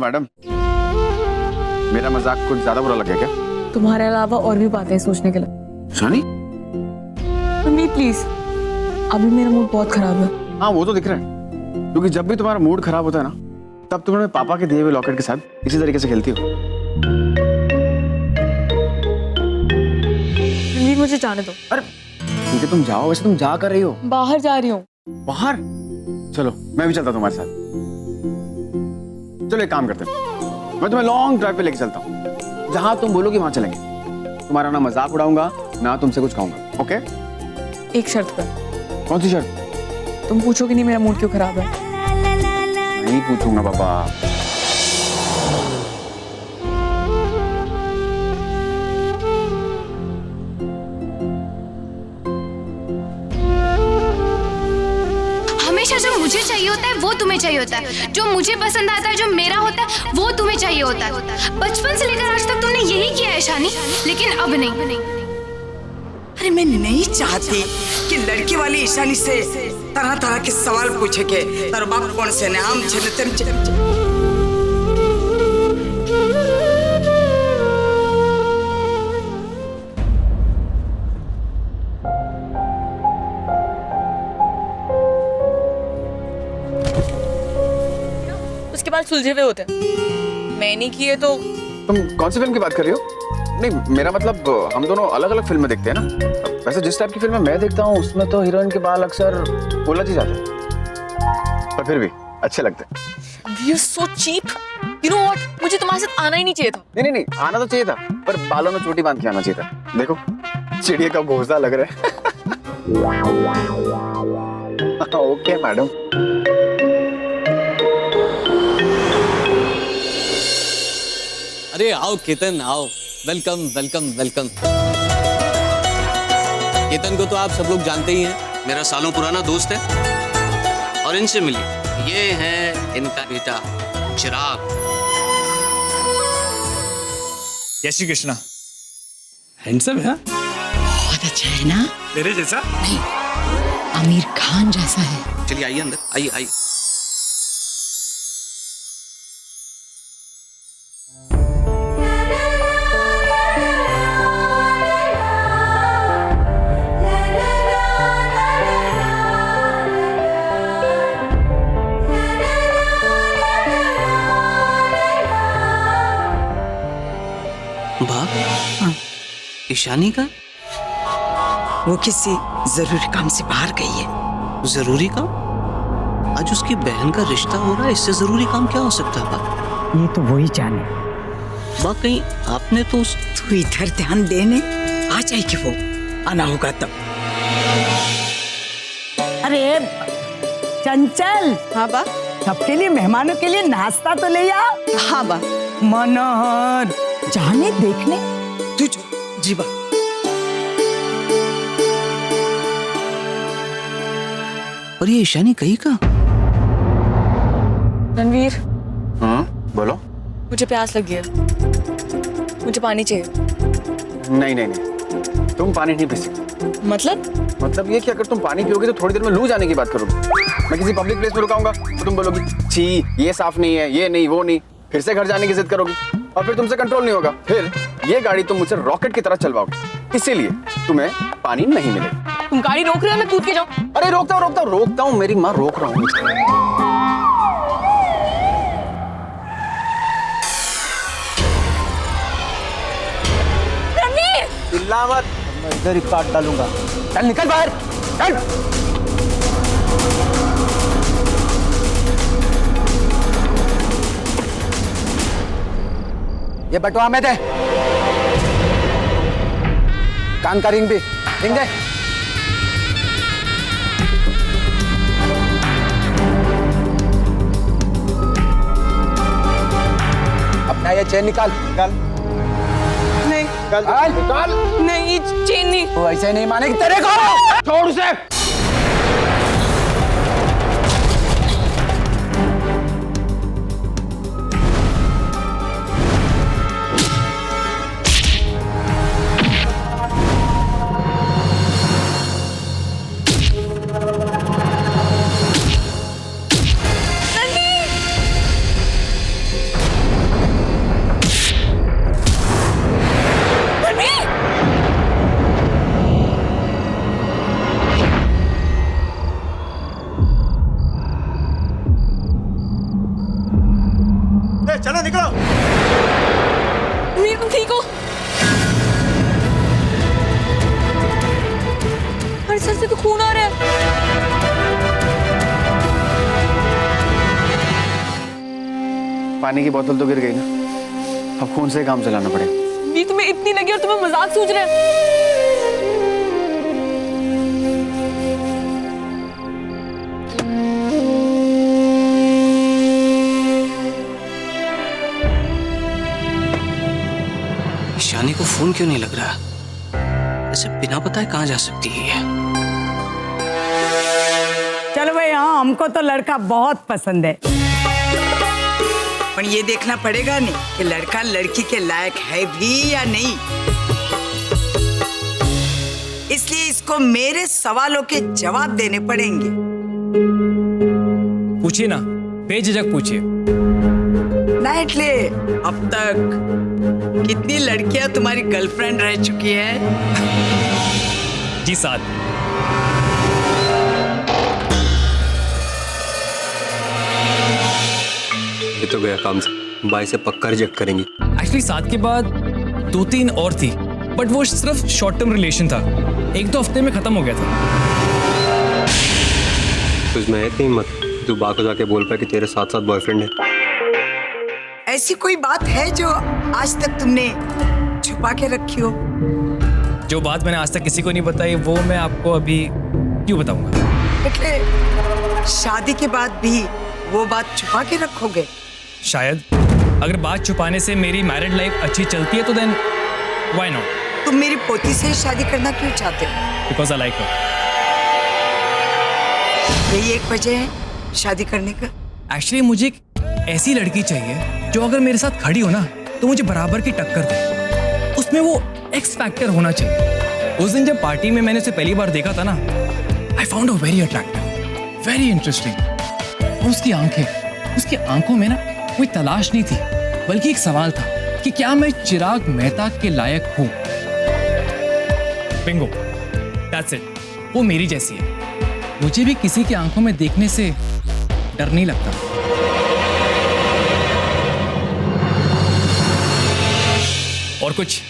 Madam, मेरा मजाक कुछ ज्यादा बुरा लगे क्या? तुम्हारे अलावा और भी बातें हैं सोचने के लिए। शानी? रणवीर प्लीज, अभी मेरा मूड बहुत खराब है। हाँ वो तो दिख रहा है, क्योंकि जब भी तुम्हारा मूड खराब होता है ना, तब तुम अपने पापा के दिए हुए लॉकेट के साथ इसी तरीके से खेलती हो। रणवीर मुझे जाने दो। अरे ठीक है, तुम जाओ। वैसे तुम जा कर रही हो? बाहर जा रही हूँ। बाहर? चलो मैं भी चलता हूँ तुम्हारे साथ। चलो एक काम करते हैं, मैं तुम्हें लॉन्ग ड्राइव पे लेके चलता हूँ। जहाँ तुम बोलोगी वहां चलेंगे। तुम्हारा ना मजाक उड़ाऊंगा ना तुमसे कुछ कहूंगा, ओके? एक शर्त पर। कौन सी शर्त? तुम पूछोगे नहीं मेरा मूड क्यों खराब है? नहीं पूछूंगा बाबा। हमेशा जो मुझे चाहिए होता है वो तुम्हें चाहिए होता है, जो मुझे पसंद आता है, जो मेरा होता है वो तुम्हें चाहिए होता है। बचपन से लेकर आज तक तुमने यही किया है शानी, लेकिन अब नहीं। अरे मैं नहीं चाहती कि लड़की वाली ईशानी से तरह तरह के सवाल पूछे के तार बाप कौन से ने आम छे ने तेम छे। उसके बाद सुलझे हुए होते हैं, मैं नहीं किए तो। तुम कौन सी फिल्म की बात कर रही हो? नहीं मेरा मतलब हम दोनों अलग अलग फिल्में देखते हैं ना। वैसे जिस टाइप की फिल्में मैं देखता हूँ उसमें तो हीरोइन के बाल अक्सर उलझ ही जाते हैं, पर फिर भी अच्छे लगते हैं। We are so cheap. You know what? मुझे तुम्हारे साथ आना ही नहीं चाहिए था। नहीं आना तो चाहिए था, पर बालों में चोटी बांध के आना चाहिए था। देखो चिड़िया का घोंसला लग रहा है। Okay madam. अरे आओ केतन आओ, वेलकम वेलकम वेलकम। केतन को तो आप सब लोग जानते ही हैं, मेरा सालों पुराना दोस्त है। और इनसे मिलिए, ये है इनका बेटा चिराग। जय श्री कृष्णा। हैंडसम है। बहुत अच्छा है ना? मेरे जैसा? नहीं, आमिर खान जैसा है। चलिए आइए अंदर, आइए आइए। ईशानी का? वो किसी जरूरी काम से बाहर गई है। जरूरी काम? आज उसकी बहन का रिश्ता हो रहा है, इससे जरूरी काम क्या हो सकता है? बा ये तो वही जाने। कहीं आपने तो तू इधर ध्यान देने आ जाएगी, वो आना होगा तब। अरे चंचल। हाँ बा। सबके लिए, मेहमानों के लिए नाश्ता तो ले आ। हाँ बा। मनोहर जाने देखने तू जीवा। और ये ईशानी कहीं का? रणवीर, बोलो। मुझे प्यास लगी है, मुझे पानी चाहिए। नहीं तुम पानी नहीं पी सकती। मतलब ये कि अगर तुम पानी पियोगे तो थोड़ी देर में लू जाने की बात करोगे। मैं किसी पब्लिक प्लेस में रुकाऊंगा तो तुम बोलोगी छी ये साफ नहीं है, ये नहीं वो नहीं, फिर से घर जाने की जिद करोगी और फिर तुमसे कंट्रोल नहीं होगा। फिर ये गाड़ी तुम मुझसे रॉकेट की तरह चलवाओगे, इसीलिए तुम्हें पानी नहीं मिलेगा। तुम गाड़ी रोक रहे हो, मैं कूद के जाऊं? अरे रोकता हूँ मेरी माँ, रोक रहा हूँ। चिल्ला मत, मैं इधर ही काट डालूंगा। चल निकल बाहर, चल। ये बटुआ में दे, कान का रिंग भी रिंग दे। अपना ये चेन निकाल। नहीं निकाल। नहीं, चेन नहीं। वो ऐसे नहीं मानेगी तेरे को। छोड़ उसे। खून आ रहा है। पानी की बोतल तो गिर गई ना, अब खून से काम चलाना पड़ेगा। ये तुम्हें इतनी लगी और तुम्हें मजाक सूझ रहा है। ईशानी को फोन क्यों नहीं लग रहा? ऐसे बिना बताए कहाँ जा सकती है ये? चलो भाई, हाँ हमको तो लड़का बहुत पसंद है, पर ये देखना पड़ेगा नहीं कि लड़का लड़की के लायक है भी या नहीं। इसलिए इसको मेरे सवालों के जवाब देने पड़ेंगे। पूछिए ना, बेझिझक पूछिए। नाइटले, अब तक कितनी लड़कियां तुम्हारी गर्लफ्रेंड रह चुकी है? जी 7। ये तो गया काम से, बाई से पक्का रिजेक्ट करेंगी। एक्चुअली 7 के बाद 2-3 और थी, बट वो सिर्फ शॉर्ट टर्म रिलेशन था, 1-2 हफ्ते में खत्म हो गया था। तो इसमें है इतनी हिम्मत तू बा को जाके बोल पाए कि तेरे साथ साथ बॉयफ्रेंड है? ऐसी कोई बात है जो आज तक तुमने छुपा के रखी हो? जो बात मैंने आज तक किसी को नहीं बताई वो मैं आपको अभी क्यों बताऊंगा? मतलब शादी के बाद भी वो बात छुपा के रखोगे? शायद अगर बात छुपाने से मेरी मैरिड लाइफ अच्छी चलती है तो देन व्हाई नॉट? तुम मेरी पोती से शादी करना क्यों चाहते हो? बिकॉज आई लाइक हर। यही एक वजह है शादी करने का? एक्चुअली मुझे एक ऐसी लड़की चाहिए जो अगर मेरे साथ खड़ी हो ना तो मुझे बराबर की टक्कर दे, उसमें वो एक्स फैक्टर होना चाहिए। उस दिन जब पार्टी में मैंने उसे पहली बार देखा था ना, I found her very attractive, very interesting. और उसकी आंखों में ना कोई तलाश नहीं थी, बल्कि एक सवाल था कि क्या मैं चिराग मेहता के लायक हूं। Bingo, that's it. वो मेरी जैसी है, मुझे भी किसी की आंखों में देखने से डर नहीं लगता। और कुछ?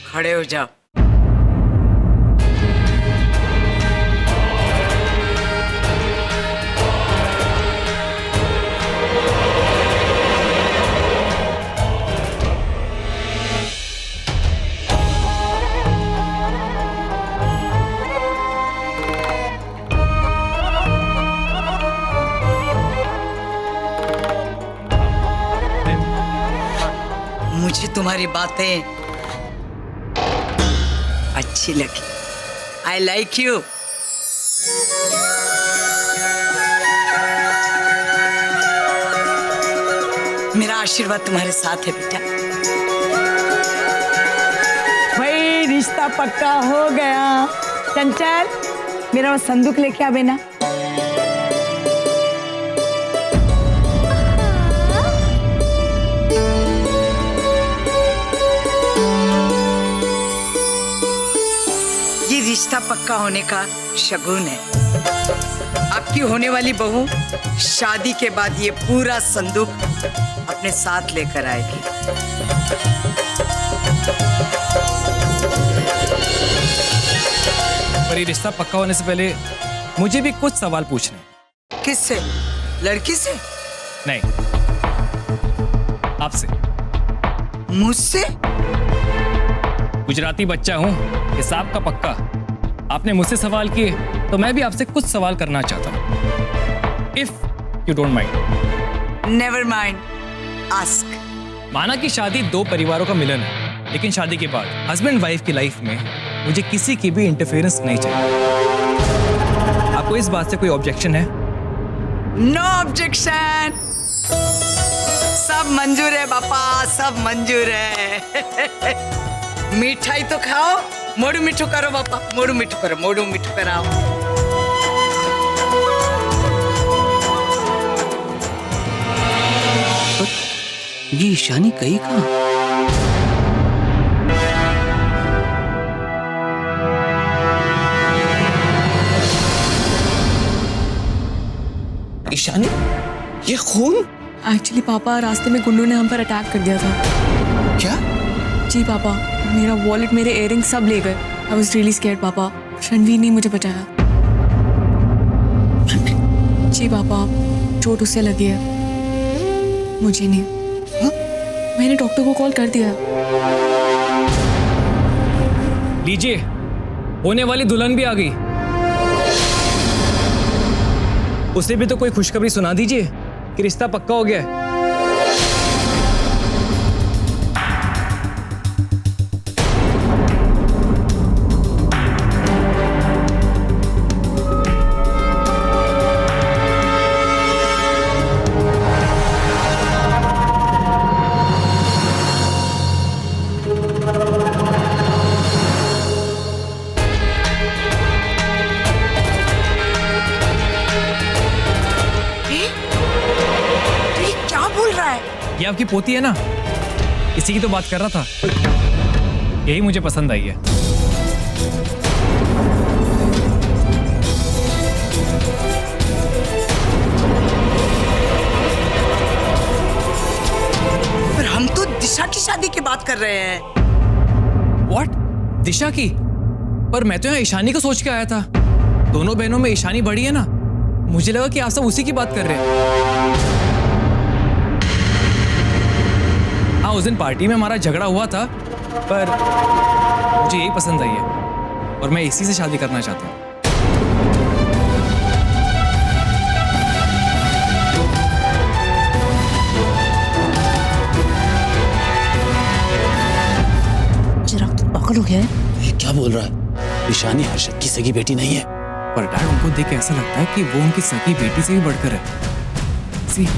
खड़े हो जाओ। मुझे तुम्हारी बातें अच्छी लगी। I like you. मेरा आशीर्वाद तुम्हारे साथ है बेटा। भाई रिश्ता पक्का हो गया। चंचल, मेरा वो संदूक लेके आवे ना। रिश्ता पक्का होने का शगुन है। आपकी होने वाली बहू शादी के बाद ये पूरा संदूक अपने साथ लेकर आएगी। पर ये रिश्ता पक्का होने से पहले मुझे भी कुछ सवाल पूछने। किससे? लड़की से? नहीं, आपसे। मुझसे? गुजराती बच्चा हूं, हिसाब का पक्का। आपने मुझसे सवाल किए तो मैं भी आपसे कुछ सवाल करना चाहता हूं, if you don't mind. Never mind, ask. माना कि शादी दो परिवारों का मिलन है, लेकिन शादी के बाद हस्बैंड वाइफ की लाइफ में मुझे किसी की भी इंटरफेरेंस नहीं चाहिए। आपको इस बात से कोई ऑब्जेक्शन है? No objection. सब मंजूर है बापा, सब मंजूर है। मिठाई तो खाओ, मोड़ू मिठू करो बापा, मोड़ू मिठू करो, मोड़ू मिठू कराओ। ये ईशानी गई कहाँ? ईशानी, ये खून? एक्चुअली पापा, रास्ते में गुंडों ने हम पर अटैक कर दिया था। क्या? जी पापा, मेरा वॉलेट, मेरे इयररिंग सब ले गए। आई वाज रियली स्कैर्ड पापा। रणवीर ने मुझे बचाया। प्रीति? जी पापा, चोट उसे लगी है, मुझे नहीं। मैंने डॉक्टर को कॉल कर दिया। लीजिए, होने वाली दुल्हन भी आ गई। उसे भी तो कोई खुशखबरी सुना दीजिए कि रिश्ता पक्का हो गया है। ये क्या बोल रहा है? ये आपकी पोती है ना, इसी की तो बात कर रहा था। यही मुझे पसंद आई है। पर हम तो दिशा की शादी की बात कर रहे हैं। व्हाट? दिशा की? पर मैं तो यहाँ ईशानी को सोच के आया था। दोनों बहनों में ईशानी बड़ी है ना, मुझे लगा कि आप सब उसी की बात कर रहे हैं। हाँ, उस दिन पार्टी में हमारा झगड़ा हुआ था, पर मुझे यही पसंद आई है और मैं इसी से शादी करना चाहता हूँ। चिराग तो पागल हो गया है। ये क्या बोल रहा है? ईशानी हर्षद की सगी बेटी नहीं है। पर डैड, उनको देख के ऐसा लगता है कि वो उनकी सगी बेटी से भी बढ़कर है। सी